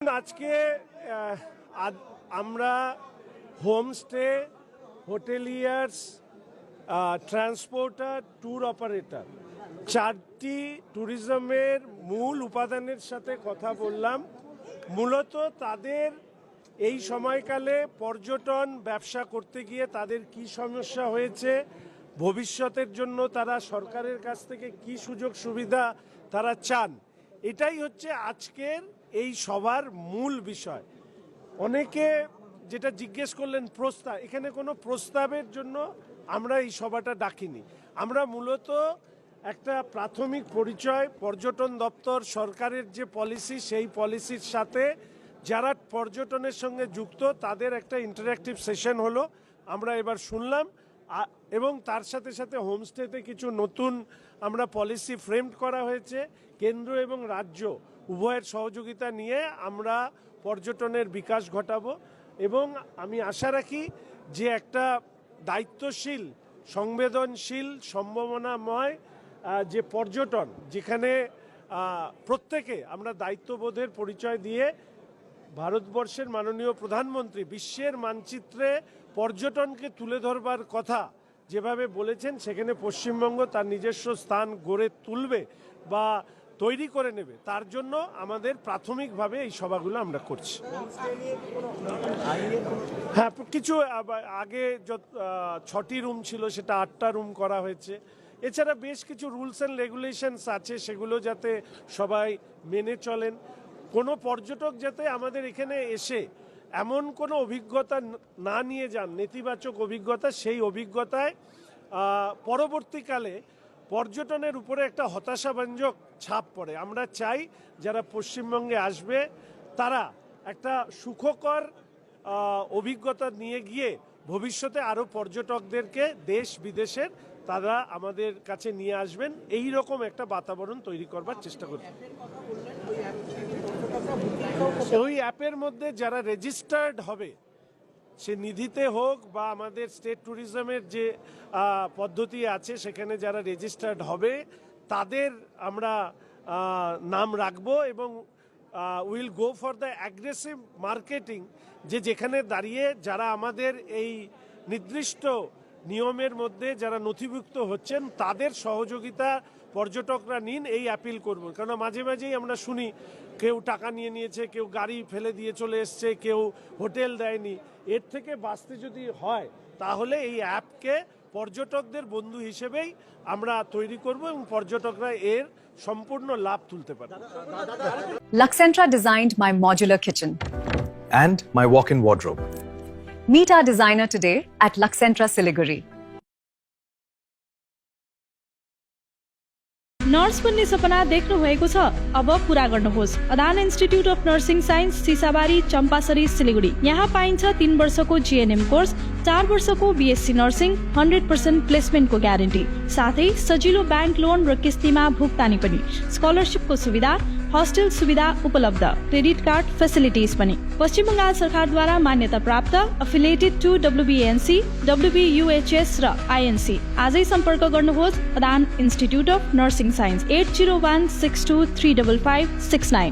আজকে আমরা homestay, hoteliers, transporter, tour operator চারটি ট্যুরিজমের মূল উপাদানের সাথে কথা বললাম। মূলত তাদের এই সময়কালে পর্যটন ব্যবসা করতে গিয়ে তাদের কি সমস্যা হয়েছে, ভবিষ্যতের জন্য তারা সরকারের কাছ থেকে কি সুযোগ সুবিধা তারা চান, এটাই হচ্ছে আজকের এই সভার মূল বিষয়। অনেকে যেটা জিজ্ঞেস করলেন প্রস্তাব, এখানে কোনো প্রস্তাবের জন্য আমরা এই সভাটা ডাকিনি। আমরা মূলত একটা প্রাথমিক পরিচয়, পর্যটন দপ্তর সরকারের যে পলিসি সেই পলিসির সাথে যারা পর্যটনের সঙ্গে যুক্ত তাদের একটা ইন্টারঅ্যাক্টিভ সেশন হলো, আমরা এবার শুনলাম। এবং তার সাথে সাথে হোমস্টেতে কিছু নতুন আমরা পলিসি ফ্রেমড করা হয়েছে। কেন্দ্র এবং রাজ্য উভয়ের সহযোগিতা নিয়ে আমরা পর্যটনের বিকাশ ঘটাবো এবং আমি আশা রাখি যে একটা দায়িত্বশীল, সংবেদনশীল, সম্ভাবনাময় যে পর্যটন, যেখানে প্রত্যেকে আমরা দায়িত্ববোধের পরিচয় দিয়ে ভারতবর্ষের মাননীয় প্রধানমন্ত্রী বিশ্বের মানচিত্রে পর্যটনকে তুলে ধরবার কথা যেভাবে বলেছেন, সেখানে পশ্চিমবঙ্গ তার নিজস্ব স্থান গড়ে তুলবে বা তৈরি করে নেবে, তার জন্য আমাদের প্রাথমিকভাবে এই সভাগুলো আমরা করছি। হ্যাঁ, কিছু আগে 6টি রুম ছিল, সেটা 8টা রুম করা হয়েছে। এছাড়া বেশ কিছু রুলস অ্যান্ড রেগুলেশনস আছে, সেগুলো যাতে সবাই মেনে চলেন। কোনো পর্যটক যাতে আমাদের এখানে এসে এমন কোনো অভিজ্ঞতা না নিয়ে যান, নেতিবাচক অভিজ্ঞতা, সেই অভিজ্ঞতায় পরবর্তীকালে পর্যটনের উপরে একটা হতাশাব্যঞ্জক ছাপ পড়ে। আমরা চাই যারা পশ্চিমবঙ্গে আসবে তারা একটা সুখকর অভিজ্ঞতা নিয়ে গিয়ে ভবিষ্যতে আরও পর্যটকদেরকে দেশ বিদেশের তারা আমাদের কাছে নিয়ে আসবেন, এই রকম একটা বাতাবরণ তৈরি করবার চেষ্টা করবেন। ওই অ্যাপের মধ্যে যারা রেজিস্টার্ড হবে, সে নিধিতে হোক বা আমাদের স্টেট ট্যুরিজমের যে পদ্ধতি আছে সেখানে যারা রেজিস্টার্ড হবে তাদের আমরা নাম রাখবো এবং will go for the aggressive marketing, যেখানে দাঁড়িয়ে যারা আমাদের এই নির্দিষ্ট নিয়মের মধ্যে যারা নথিভুক্ত হচ্ছেন তাদের সহযোগিতা পর্যটকরা নিন, এই অ্যাপিল করব। কারণ মাঝে মাঝেই আমরা শুনি কেউ টাকা নিয়ে নিয়েছে, কেউ গাড়ি ফেলে দিয়ে চলে এসছে, কেউ হোটেল দেয়নি। এর থেকে বাঁচতে যদি হয় তাহলে এই অ্যাপকে পর্যটকদের বন্ধু হিসেবেই আমরা তৈরি করব এবং পর্যটকরা এর সম্পূর্ণ লাভ তুলতে পারবে। Luxentra designed my modular kitchen and my walk-in wardrobe. Meet our designer today at Luxentra Siliguri. Nurse बन्ने सपना देख्नु भएको छ? अब पूरा गर्नुहोस्। Adan institute of nursing science, Sisabari, Champasari, Siliguri. यहाँ पाइन्छ 3 वर्षको जीएनएम कोर्स, 4 वर्षको बीएससी नर्सिङ, 100% प्लेसमेन्टको ग्यारेन्टी, साथै सजिलो ब्याङ्क लोन र किस्तीमा भुक्तानी पनि, स्कलरसिपको सुविधा, हस्टेल सुविधा उपलब्ध, क्रेडिट कार्ड फेसिलिटिज पनि। पश्चिम बङ्गाल सरकारद्वारा मान्यता प्राप्त, अफिलिएटेड टु WBNC, WBUHS र INC। आजै सम्पर्क गर्नुहोस् Adan institute of nursing science, 80162355669।